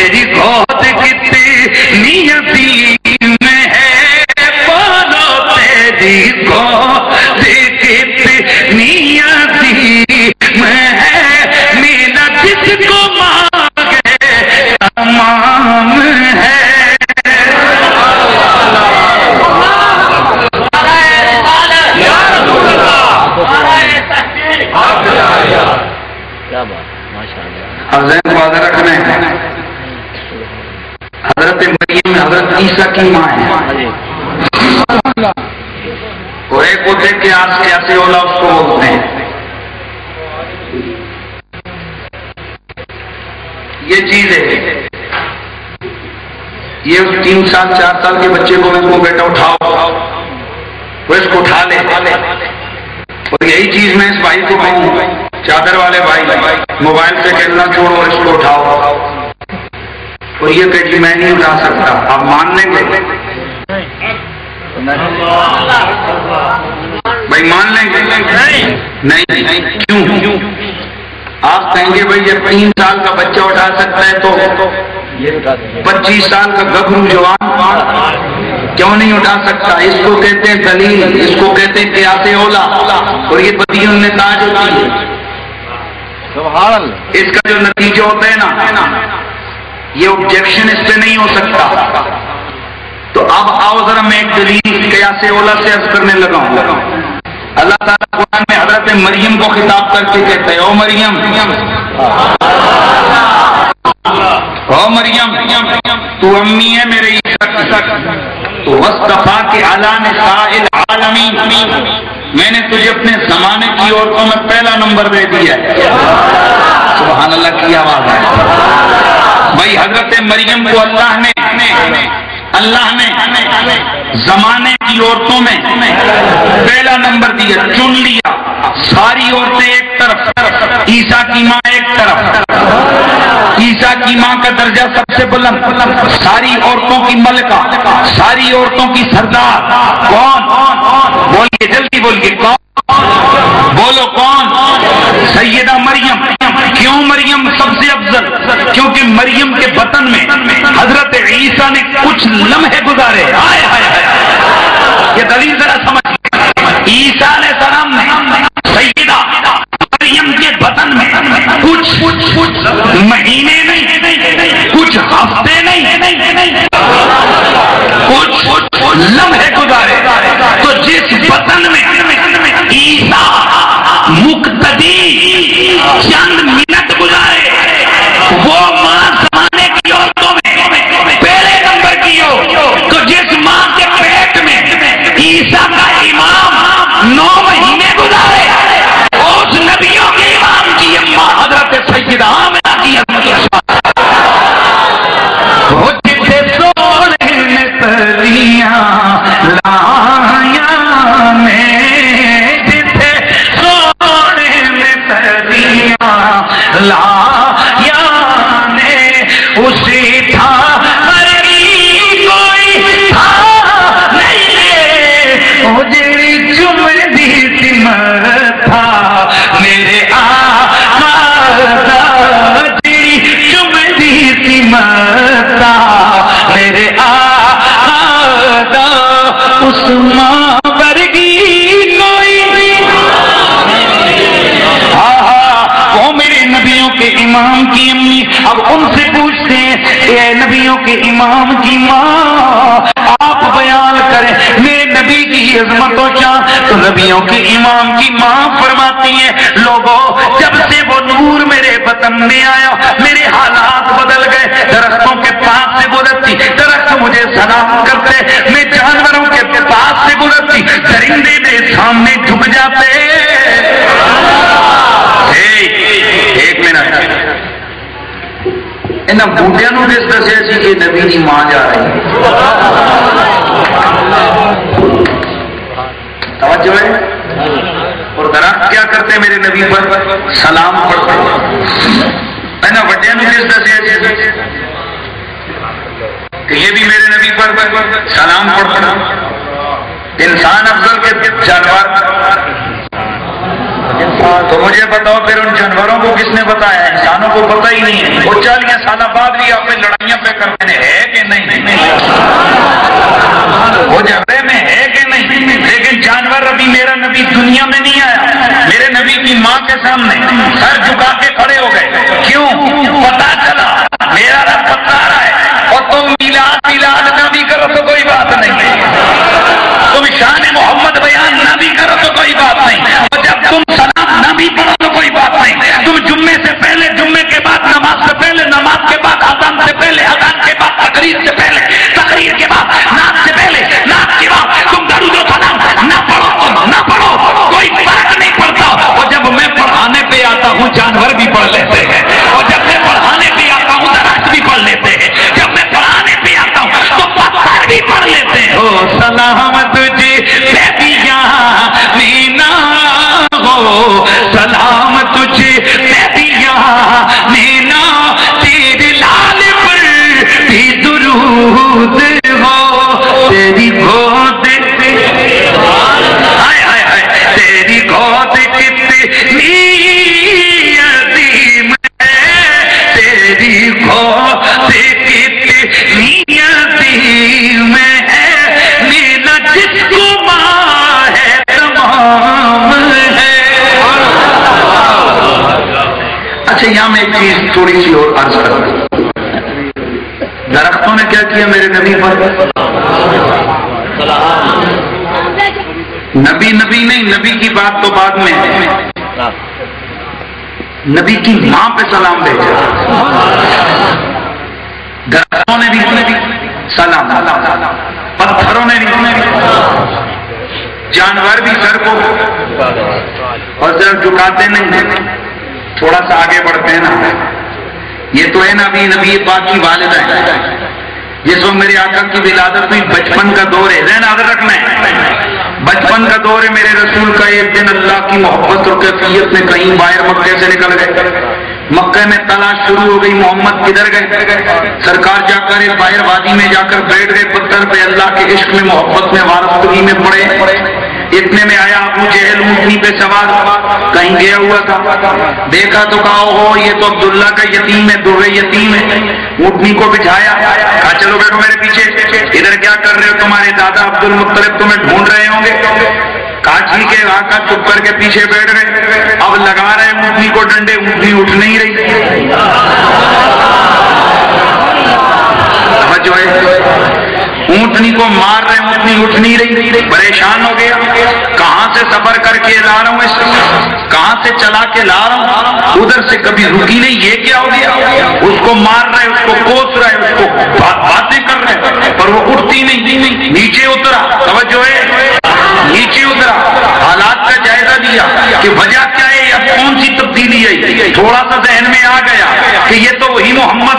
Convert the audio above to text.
تیری گود کتنی یتیم ہے، بولو تیری گود کتنی یتیم ہے، میرا جس کو مانگے تمام ہے۔ اب ذہن کو حاضر رکھنا ہے، حضرت مریم حضرت عیسیٰ کی ماں ہے، اور ایک ہوتے کہ آج کیسے اولا اس کو بولتے ہیں۔ یہ چیز ہے، یہ 3 سال 4 سال کے بچے کو اس کو بیٹا اٹھاؤ، وہ اس کو اٹھا لے، اور یہی چیز میں اس بھائی کو کہوں، چادر والے بھائی، موبائل سے کھیلنا چھوڑو اور اس کو اٹھاؤ، اور یہ کہ جی میں نہیں اٹھا سکتا، آپ مان لیں گے؟ بھائی مان لیں گے؟ نہیں، کیوں؟ آپ کہیں گے بھائی جب 3 سال کا بچہ اٹھا سکتا ہے تو 25 سال کا گبرو جوان کیوں نہیں اٹھا سکتا؟ اس کو کہتے ہیں دلیل، اس کو کہتے ہیں قیاس اولا، اور یہ بدیع النتاج ہوتی ہے۔ اس کا جو نتیجہ ہوتا ہے نا، یہ آبجیکشن اس پہ نہیں ہو سکتا۔ تو اب آؤ ذرا میں ایک دلیل قیاس اولا سے عرض کرنے لگا ہوں۔ اللہ تعالیٰ قرآن میں حضرت مریم کو خطاب کر کے کہتے ہیں، او مریم، او مریم، تو امی ہے میرے عیسیٰ کی، تو وصطفیٰ کے علی نساء العالمین، میں نے تجھے اپنے زمانے کی عورتوں میں پہلا نمبر دے دیا ہے۔ سبحان اللہ کی آواز ہے بھائی۔ حضرت مریم کو اللہ نے زمانے کی عورتوں میں پہلا نمبر دیا، چن لیا۔ ساری عورتیں ایک طرف، عیسیٰ کی ماں ایک طرف، عیسیٰ کی ماں کا درجہ سب سے بلند، ساری عورتوں کی ملکہ، ساری عورتوں کی سردار، کون؟ بولیے جلدی بولیے، کون؟ بولو کون؟ سیدہ مریم۔ کیوں مریم سب سے افضل؟ کیونکہ مریم کے بطن میں حضرت عیسیٰ نے کچھ لمحے گزارے۔ یہ دلیل ذرا سمجھ، عیسیٰ علیہ السلام نے سیدہ مریم کے بطن میں کچھ مہینے نہیں، کچھ ہفتے نہیں، کچھ لمحے گزارے۔ تو جس بطن میں عیسیٰ مقتدی چند منٹ گزارے، وہ ماں زمانے کی عورتوں میں پہلے نمبر کی ہو۔ تو جس ماں کے پیٹ میں عیسیٰ کا امام 9 مہینے گزارے، اس نبیوں کے امام کی اماں حضرت سیدہ آمنہ کی وہ جسے سونے میں تریاں لایا میں، جسے سونے میں تریاں لایا نے، اسی تھا کوئی تھا نہیں، وہ جڑی چمن دی تمر تھا میرے آقا دا، جڑی چمن دی تمر تھا میرے آقا دا، اس ماں ورگی کوئی وہ میرے نبیوں کے امام کی امی۔ اب ان سے پوچھتے ہیں، اے نبیوں کے امام کی ماں، آپ بیان کریں میرے نبی کی عظمت و شان۔ تو نبیوں کے امام کی ماں فرماتی ہیں، لوگوں جب سے وہ نور میرے بطن میں آیا میرے حالات بدل گئے، درختوں کے پاس سے گزرتی درخت مجھے سلام کرتے، میں جانوروں کے پاس سے گزرتی درندے میرے سامنے جھک جاتے۔ ایک منٹ، انہاں بوٹیاں نوں کس دسیا سی کہ نبی دی ماں جا رہی ہے؟ توجہ ہے؟ اور درخت کیا کرتے میرے نبی پر؟ سلام پڑھتے۔ انہاں وڈیاں نوں کس دسیا سی کہ یہ بھی میرے نبی پر سلام پڑھتا؟ انسان افضل کے جانور؟ تو مجھے بتاؤ پھر ان جانوروں کو کس نے بتایا؟ انسانوں کو پتہ ہی نہیں ہے۔ وہ 40 سال بعد بھی آپ میں لڑائی جبے کرتے ہیں ہے کہ نہیں؟ وہ جبے میں ہے کہ نہیں؟ لیکن جانور ابھی میرا نبی دنیا میں نہیں آیا، میرے نبی کی ماں کے سامنے سر جھکا کے کھڑے ہو گئے. کیوں؟ پتا چلا میرا رب بتا رہا ہے اور تم میلاد نہ بھی کرو تو کوئی بات نہیں، تم شان محمد بیان نہ بھی کرو تو کوئی بات نہیں، اور جب تم سلام نہ بھی پڑھو تو کوئی بات نہیں. تم جمعے سے پہلے، جمعے کے بعد نماز سے پہلے، نماز کے بعد اذان سے پہلے، اذان کے بعد تقریر سے پہلے، تقریر کے بعد نعت سے پہلے، نعت کے بعد تم درود و سلام نہ پڑھو، نہ پڑھو، کوئی فرق نہیں پڑتا. اور جب میں پڑھانے پہ آتا ہوں جانور بھی پڑھ لیتے ہیں، اور جب میں پڑھانے پہ آتا ہوں درخت بھی پڑھ لیتے ہیں، جب میں پڑھانے پہ آتا ہوں تو پتھر بھی پڑھ لیتے ہیں. او سلامت تجھے بیبیاں مینا ہو، سلام تجھے بیبیاں مینا، تیرے لال پر بھی درود ہو، تیری گود تیری گود کتنی عظیم ہے، تیری گود کتنی عظیم ہے، مینا جس کو ماں ہے تمام ہے. اچھا یہاں میں ایک چیز تھوڑی سی اور عرض کر دوں. درختوں نے کیا کیا میرے نبی پر؟ نبی نہیں، نبی کی بات تو بعد میں ہے، نبی کی ماں پہ سلام بھیجا. درختوں نے بھی سلام، پتھروں نے بھی، جانور بھی سر کو اور ذرا جھکاتے نہیں. تھوڑا سا آگے بڑھتے ہیں نا. یہ تو ہے نبی پاک کی والدہ ہے. جس وقت میرے آقا کی ولادت ہوئی بچپن کا دور ہے، ذہن یاد رکھنا ہے، بچپن کا دور ہے. میرے رسول کا ایک دن اللہ کی محبت اور کیفیت میں کہیں باہر مکے سے نکل گئے. مکے میں تلاش شروع ہو گئی محمد کدھر گئے. سرکار جا کر ایک باہر وادی میں جا کر بیٹھ گئے پتھر پہ، اللہ کے عشق میں، محبت میں، وارفتگی میں پڑے. اتنے میں آیا ابو جہل اونٹنی پہ سوار، کہیں گیا ہوا تھا. دیکھا تو کہا ہو یہ تو عبداللہ کا یتیم ہے، درے یتیم ہے. اونٹنی کو بٹھایا، کہا چلو بیٹھو میرے پیچھے. ادھر کیا کر رہے ہو؟ تمہارے دادا عبد المطلب تمہیں ڈھونڈ رہے ہوں گے. کہا ٹھیک ہے. آقا چپ کر کے پیچھے بیٹھ گئے. اب لگا رہے اونٹنی کو ڈنڈے، اونٹنی اٹھ نہیں رہی. جو ہے اونٹنی کو مار رہے، اونٹنی اٹھ نہیں رہی. پریشان ہو گیا، کہاں سے سفر کر کے لا رہا ہوں، اس کہاں سے چلا کے لا رہا ہوں، ادھر سے کبھی رکی نہیں. یہ کیا ہو گیا؟ اس کو مار رہے، اس کو کوس رہے، اس کو باتیں کر رہے، پر وہ اٹھتی نہیں. نیچے اترا، توجہ ہے، نیچے اترا، حالات کا جائزہ لیا کہ وجہ کیا ہے، اب کون سی تبدیلی ہے. تھوڑا سا ذہن میں آ گیا کہ یہ تو وہی محمد